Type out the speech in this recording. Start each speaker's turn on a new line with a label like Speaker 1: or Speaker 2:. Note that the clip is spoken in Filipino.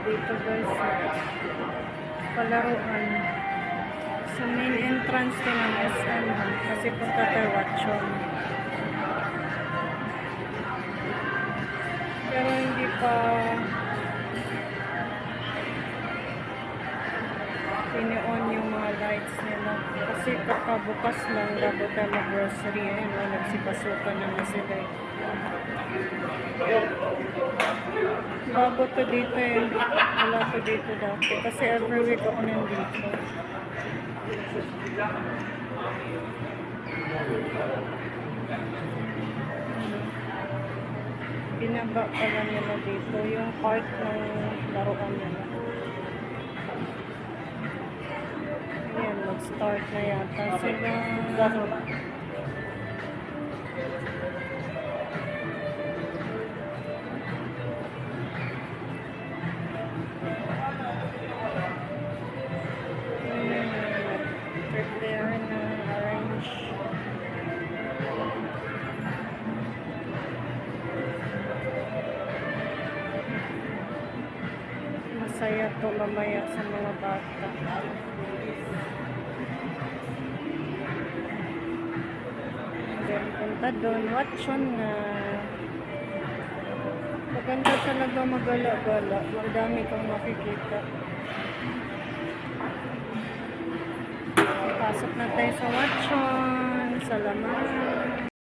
Speaker 1: dito guys. Palaruan. Sa main entrance din ng SM. Kasi punta tayo Watchon. Pero hindi pa pini-on yung mga lights nila. Kasi kakabukas lang bago tayo mag-grocery. Ayan, nagsipasukan naman sila. Bago to dito eh. Wala to dito dati. Kasi every week ako nandito. Binaba pala nila dito yung part ng laruan nila. Ayan, mag-start na yata sila. Prepare na, arrange. Masaya to mamaya sa mga bata. Then punta doon, Watchon na. Maganda talaga magala-gala. Madami kang makikita. Pasok na tayo sa Watchon. Salamat.